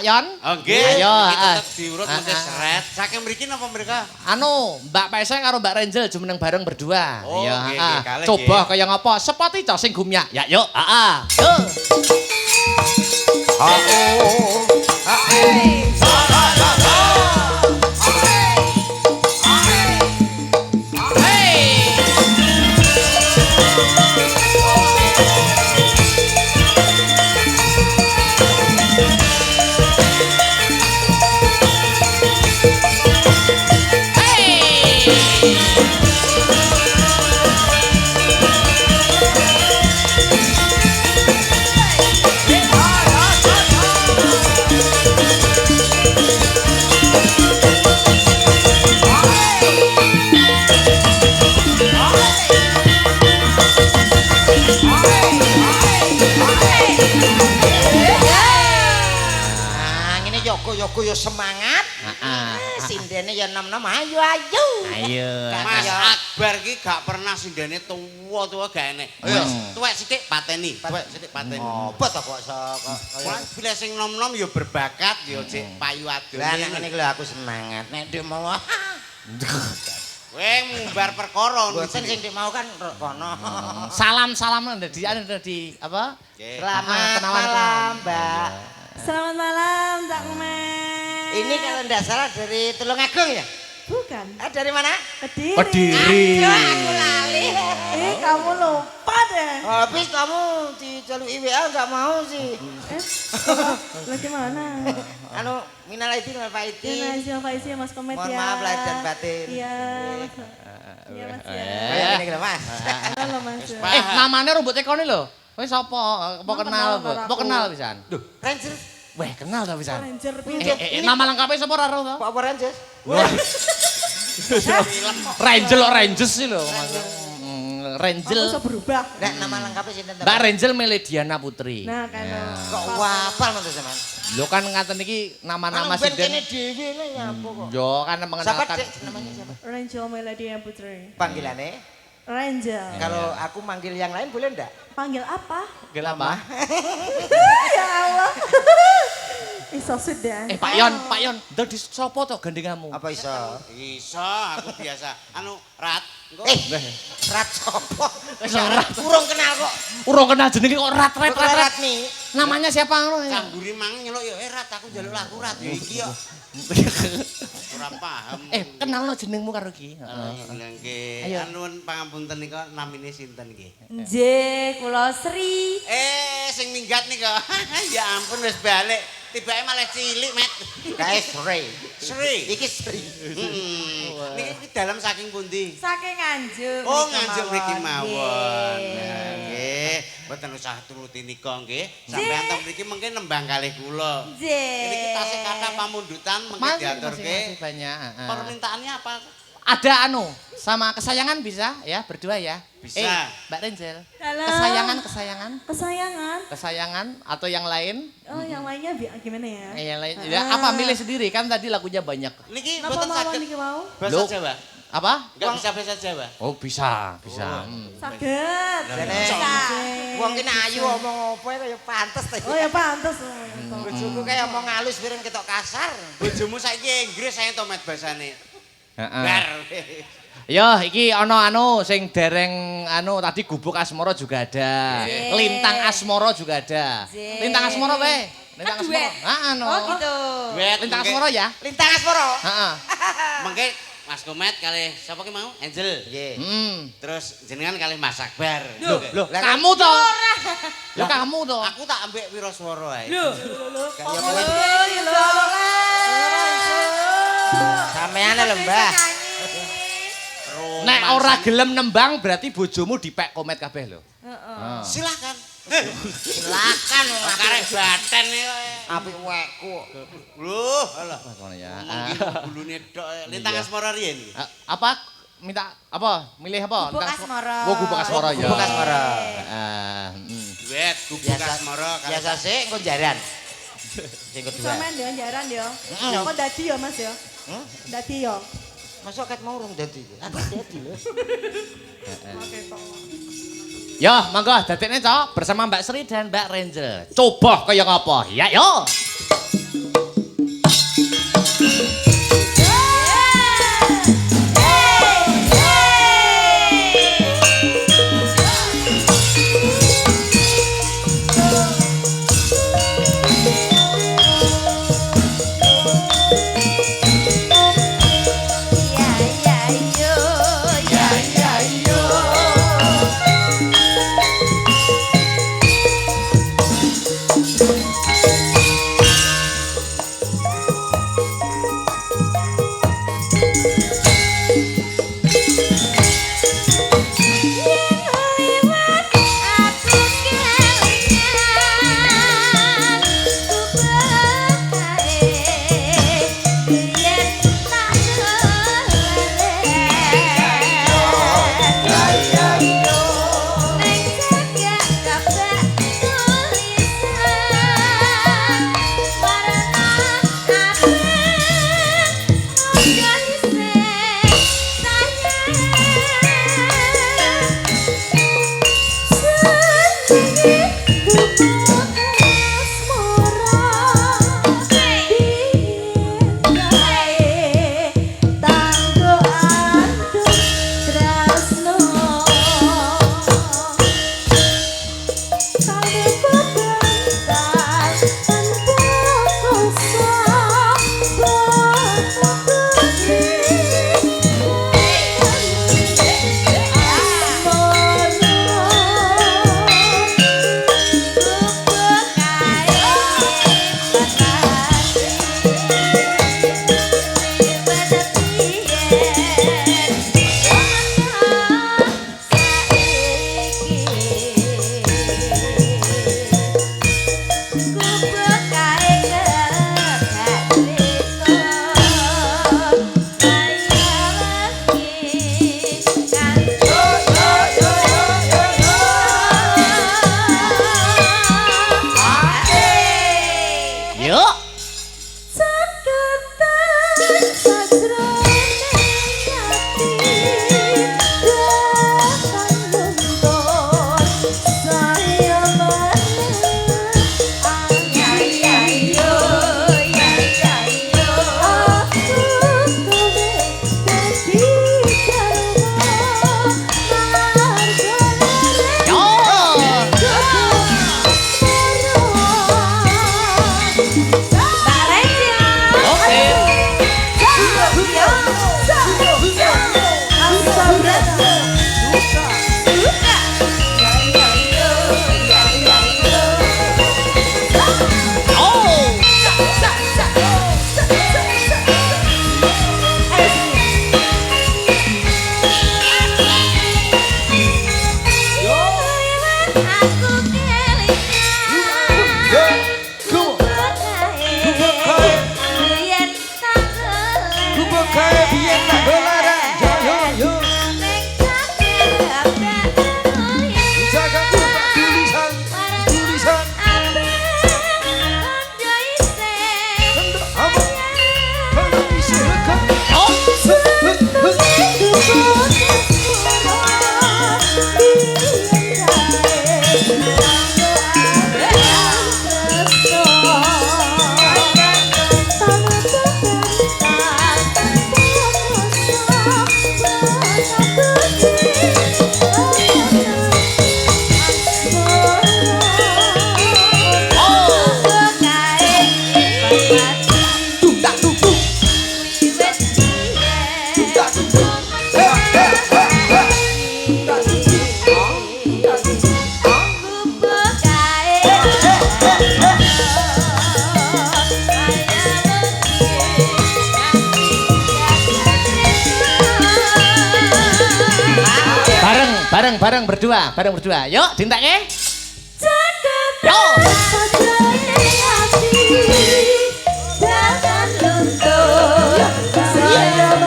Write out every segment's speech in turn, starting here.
Yon. Oh nggih. Ayo, tetep diurut mesti seret. Saking mriki napa mereka? Anu, Mbak Pese karo Mbak Renjel jumeneng bareng berdua. Oh, Ayo, nggih, kalih, coba nggih. kaya ngapa? Sepati cah sing gumyak. Ya yuk, Yuk. Yoko yo semangat. Sindene ya nom-nom ayo ayo. Ayo. Mas Akbar ki gak pernah sindene tuwa-tuwa gak enek. Ayo, tuwek sithik pateni. Tuwek sithik pateni. Apa to kok Wah, bila sing nom-nom ya berbakat ya cek payu adone. Lah nek ngene iki lho aku semangat. Nek ndek mau Kowe ngumbar perkara boten sing ndek mau kan kono. Salam-salam di apa? Selamat malam, Mbak. Selamat malam, Cak Men. Ini kalau ndak salah dari Tulungagung ya? Bukan. Dari mana? Kediri. Kediri. Aduh, aku lali. Kamu lupa deh. Habis kamu dijaluk IWA enggak mau sih. Lah gimana? Anu, minal aidin wal faizin. Ya, Mas, ya, Mas Komet Mohon ya. maaf lahir dan batin. Iya. Iya, Mas ya. Kayak gini gitu, Mas. Halo, Mas. Namanya rumput ekone lho. Kowe sapa? Apa kenal, Bu? Apa kenal pisan? Duh, Ranger. Weh, kenal ta pisan? Ranger Nama lengkapnya sapa ora ro to? Pak Ranger. Ranger kok Rangers sih lho. Ranger. Bisa berubah. Nek nama lengkapnya sinten? Mbak Ranger Melediana Putri. Nah, kan. Kok wapal men sampean? Lho kan ngaten iki nama-nama Ben sinden. kene dhewe ne nyapa kok. Yo kan Siapa mengenalkan. Dek? Namanya siapa? Ranger Melody yang Putri. Panggilannya? Ranger. Kalau aku manggil yang lain boleh enggak? Panggil apa? Gel apa? Ya Allah. Iso sudah. Pak Yon, dadi sapa to gandenganmu? Apa iso? Iso, aku biasa. Anu, Rat. Rat sopo? Rat. Urung kenal kok. Urung kenal jenenge kok Rat. Rat nih. Namanya siapa ngono ya? Kamburi mang nyeluk ya Rat, aku njaluk lagu Rat ya iki yo. Ora paham. Kenalno jenengmu karo iki. Nggih. Anu pangapunten nika namine sinten nggih? Nggih, kula Sri. Sing minggat nika. Ya ampun wis balik. Tibake malah cilik, Met. Kae Sri. Sri. Iki Sri. Niki dalam saking pundi? Saking Nganjuk. Oh, Nganjuk mriki mawon. Nggih. Mboten usah turuti nika nggih. Sampeyan teng mriki mengke nembang kalih kula. Nggih. Niki tasih kathah pamundutan mengke diaturke. Banyak. Permintaannya apa? Ada sama kesayangan bisa ya berdua ya. Bisa. Mbak Renjel. Halo. Kesayangan atau yang lain? Oh, yang lainnya gimana ya? Yang lain. Ya, apa milih sendiri kan tadi lagunya banyak. Niki Kenapa mboten mau saged niki mau? bahasa Jawa. Apa? Enggak bisa bahasa Jawa. Oh, bisa. Saged. Dene wong kene ayu omong apa kaya pantes ta. Oh ya pantes. Bojoku kaya omong halus bareng ketok kasar. Bojomu saiki Inggris saya to Met basane. Heeh. Bar. Yo, iki ana sing dereng tadi Gubuk Asmoro juga ada. Lintang Asmoro juga ada. Lintang Asmoro wae. Lintang Asmoro. Oh gitu. Duet. Lintang Asmoro ya? Lintang Asmoro. Heeh. Mengke Mas Komet kali sapa ki mau? Angel. Nggih. Terus jenengan kali Mas Akbar. Loh, kamu to. Loh, kamu to. Aku tak ambek Wiraswara ae. Kaya kowe sampeyan lho, Mbah. Nek ora gelem nembang berarti bojomu dipek Komet kabeh lho. Silakan. Silakan Karek baten iki. apik wekku. Loh, alah. Ngono ya. Bulune tok. Lintang Asmara riyen. Apa minta apa? Milih apa? Gubuk Asmoro. Oh, Gubuk Asmoro ya. Gubuk Asmoro. Heeh. Duet Gubuk Asmara kali. Biasa sih engko jaran. Sing kedua. Sampean yo jaran yo. Kok dadi yo Mas yo? Dadi yo. Masa ket mau urung dadi. Aku dadi lho. Oke kok. Yo, monggo dadekne, Cok, bersama Mbak Sri dan Mbak Renjel. Coba kaya ngapa? Ya, yo. bareng berdua. Yuk, dintekke. Yo. Jangan luntur saya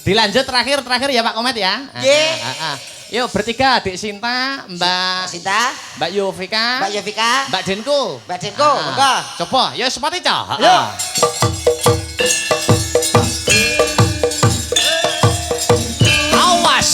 Dilanjut terakhir ya Pak Komet ya. Nggih. Yuk bertiga, Adik Sinta, Mbak Sinta, Mbak Yovika, Mbak Denko. monggo. Coba, ya sepati cah. Yo. Awas.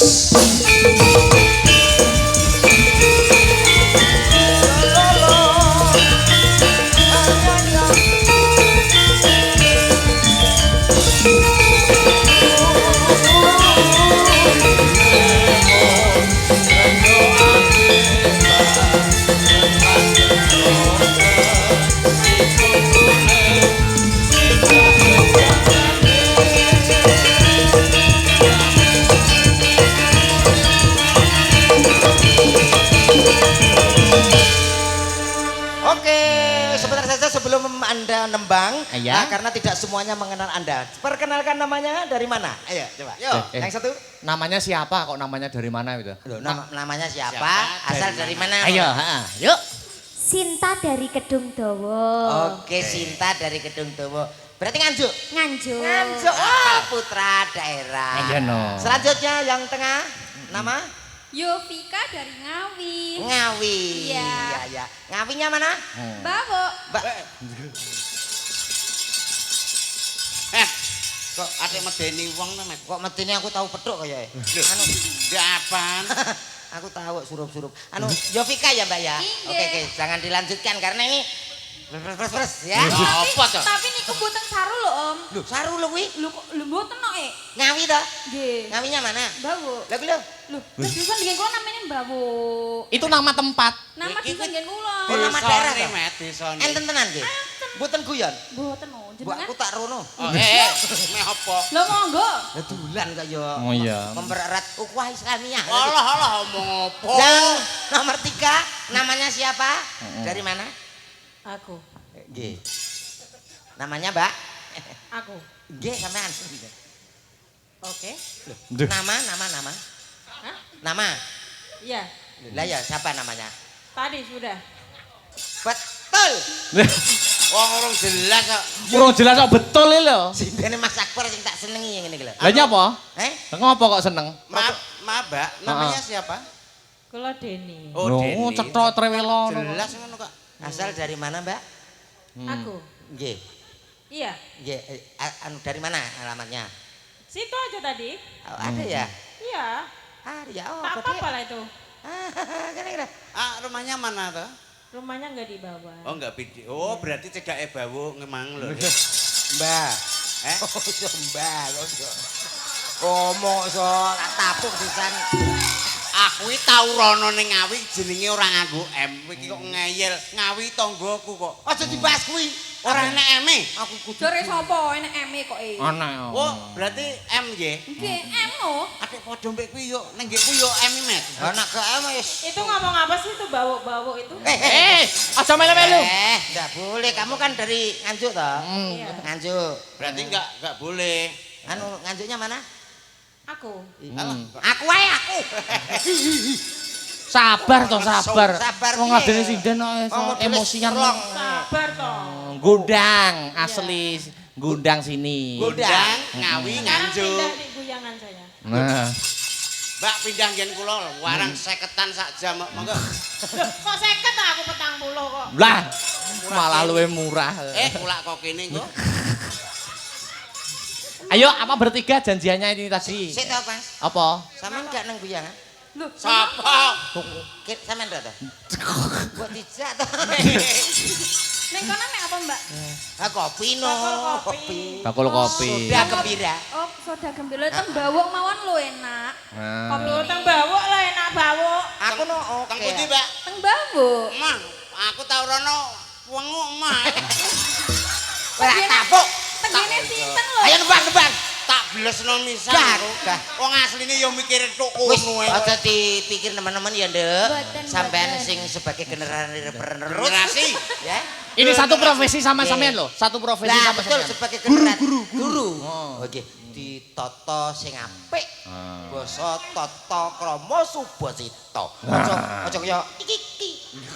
Sebelum Anda nembang, ya. Karena tidak semuanya mengenal Anda. Perkenalkan namanya dari mana? Ayo, coba. Yo, yang satu. Namanya siapa kok namanya dari mana gitu? Loh, namanya siapa? Asal dari mana? Ayo, yuk. Sinta dari Kedung Dawa. Oke, Sinta dari Kedung Dawa. Berarti Nganjuk? Nganjuk. Nganjuk. Oh, putra daerah. Iya no. Selanjutnya yang tengah, nama? Yovika dari Ngawi. Ngawi. Iya. Ya. Ngawinya mana? Bawo. Kok ate medeni wong to, Mat? Kok medeni aku tahu pedhok kaya. Anu, ndak apaan? Aku tahu surup-surup. Anu, Yovika ya, Mbak ya? Iya. Oke, jangan dilanjutkan karena ini Pres ya. Apa to? Tapi niku mboten saru lho, Om. Loh, saru lho kuwi. Lho mboten kok, Ngawi to? Nggih. Ngawinya mana? Bawo. Lah lho. Lho, dusun nggih kula namanya Bawo. Itu nama tempat. Nama dusun nggih kula. Oh, nama daerah Desane, to? Met, desane. Enten tenan nggih. Mboten guyon. Mboten oh, Bu jenengan. aku tak rono. Oh, meh apa? Lho monggo. Lah dulan kaya. Oh iya. Mempererat ukhuwah Islamiyah. Alah omong apa? Yang nomor 3 namanya siapa? Dari mana? Aku. Nggih. Namanya Mbak? Aku. Nggih, sampean. Oke. Nama. Hah? Nama. Iya. Lah ya, siapa namanya? Tadi sudah. Betul. Wong urung jelas kok. Kurang jelas kok betul iki lho. Sindene Mas Akbar sing tak senengi ngene iki lho. Lah nyapa? Ngopo kok seneng? Maaf, Mbak, namanya siapa? Kula Deni. Oh, Loh, Deni. cetok trewelo. Jelas ngono kok. Asal dari mana, Mbak? Aku. Nggih. Iya. Nggih, anu dari mana alamatnya? Situ aja tadi. Oh, ada ya? Iya. Ya, oh, Tak berarti. apa-apa lah itu. Kira-kira. Rumahnya mana tuh? Rumahnya enggak dibawa. Oh, enggak video. Oh, berarti cedake bawu ngemang lho. Mbak. Oh, so Mbak. Omong so tak tapuk pisan. Aku iki tau rono ning Ngawi jenenge ora nganggo M. Iki kok ngeyel. Ngawi tanggoku kok. Aja dibahas kuwi. Ora enek M-e. Aku kudu. Jare sapa enek eme kok e? Ana. Oh, berarti M nggih. Nggih, em no. Adik padha mbek kuwi yo ning nggih kuwi yo M Met. Anak ke M wis. Itu ngomong apa sih itu bau-bau itu? Aja melu-melu. Enggak boleh. Kamu kan dari Nganjuk toh? Iya. Nganjuk. Berarti enggak boleh. Anu Nganjuknya mana? Aku. Aku wae aku. Sabar toh, sabar. Sabar, Wong piye? ngadene sinden kok emosian. Sabar toh. Gundang asli Gundang sini. Gundang, Ngawi, Sekarang Nganjuk. pindah di guyangan saya. Nah, Mbak pindah nggen kula warang 50-an sak jam monggo. Loh, kok 50 ta aku 40 kok. lah malah luwe murah. Kulak kok kene engko. Ayo, apa bertiga janjiannya ini tadi? Sik to, Mas. Apa? Sampeyan gak nang guyangan? Loh, Sapa? Sampeyan ndak to? Buat dijak to. ning kono nek apa, Mbak? Kopi no. Bakul kopi. Bakul kopi. Soda gembira. Oh, soda gembira teng bawuk mawon lho enak. Nah. Kopi teng bawuk lho enak Pak Bawuk. Aku no oke. Teng pundi, Mbak? Teng Bawuk. Emah, aku tau rono wengu emah. Ora kapuk. Teng kene sinten lho? Ayo nembang. Tak blesno misan. Gah. Wong asline ya mikir tok Wis ngono aja dipikir teman-teman ya, Nduk. Boten, Sampean boten. sing sebagai generasi penerus. Generasi. Ya. Ini satu profesi sama sampean loh. Satu profesi Lah sama betul sampean. sebagai generasi guru. Oh. Oke, ditata sing apik. Basa tata krama subasita. Aja kaya iki.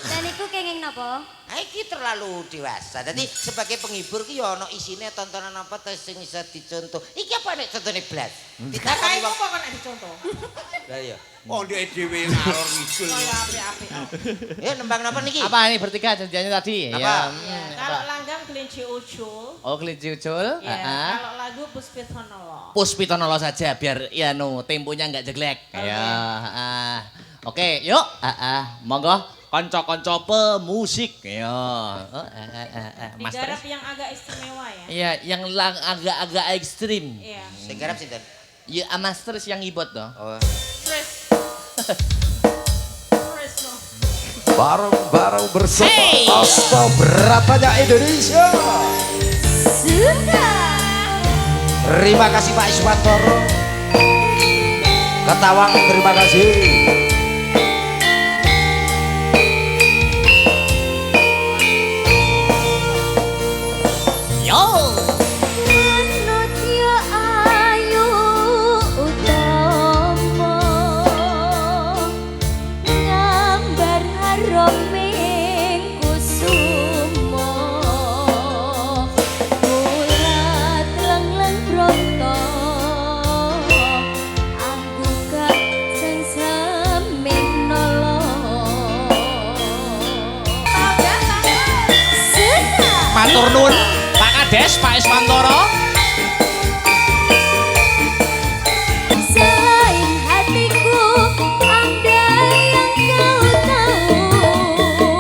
Dan iku kenging napa? Ha iki terlalu dewasa. Dadi sebagai penghibur ki ya ana isine tontonan apa ta sing bisa dicontoh. Iki apa nek contone blas? Lah Ditakoni kaimu wong. kok nek dicontoh. Lah iya. Oh, ndek dhewe ngalor ngidul. Kaya apik-apik. Ya nembang napa niki? Apa ini bertiga janjiannya tadi? Apa? Ya, Ya, kalau langgang kelinci ucul. Oh, kelinci ucul. Ya, Heeh. kalau lagu Puspitonolo. Puspitonolo saja biar ya temponya enggak jelek. Ya, heeh. Oke, yuk. Monggo kanca-kanca pemusik. Ya. Mas Digarap Pres. yang agak istimewa ya. Iya, yang agak-agak ekstrim. Iya. Sing garap sinten? Ya, Mas Pres yang ibot toh. Oh. Terus. Terus no. Bareng-bareng bersama Hey! Asta Beratanya Indonesia. Sudah. Terima kasih Pak Iswantoro. Ketawang terima kasih. Yo. Manut ya ayu utama ngambar haroming kusuma mulat lengleng bronto aku gak sing seming nolong sudah. Matur nuwun Pak Kades, Pak Iswantoro. Selain hatiku ada yang kau tahu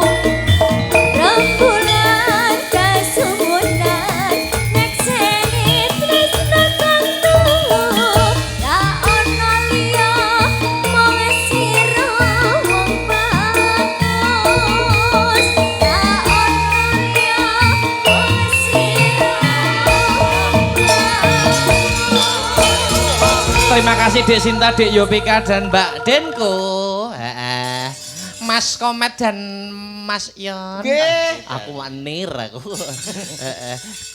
rembulan kasumunan nekseni tresno tantu gak ono liya mong sira wong bagus gak ono liya mong sira wong bagus. Terima kasih Dek Sinta, Dek Yopika dan Mbak Denko. Mas Komet dan Mas Yon. Aku wanir aku.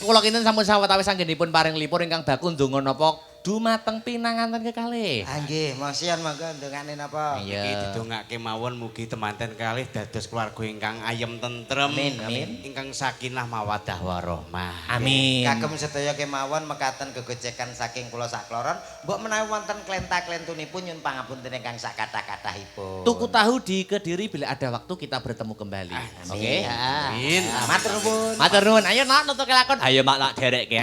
Kula kinten sampun sawetawis anggenipun paring lipur ingkang baku ndonga napa dumateng pinanganten kekalih. Ah nggih, mongsian mangga ndongane napa? Iya. Iki didongake mawon mugi temanten kalih dados keluarga ingkang ayem tentrem. Amin. Ingkang sakinah mawaddah warahmah. Amin. Kagem sedaya kemawon mekaten gegojekan saking kula sakloron, mbok menawi wonten klenta-klentunipun nyun pangapunten ingkang sakathah-kathahipun. Tuku tahu di Kediri bila ada waktu kita bertemu kembali. Oke. Amin. Matur nuwun. Matur nuwun. Ayo nak nutuke lakon. Ayo mak lak dereke.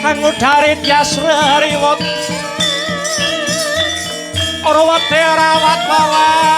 Ngudarit yasrariwat ora wate rawat wawan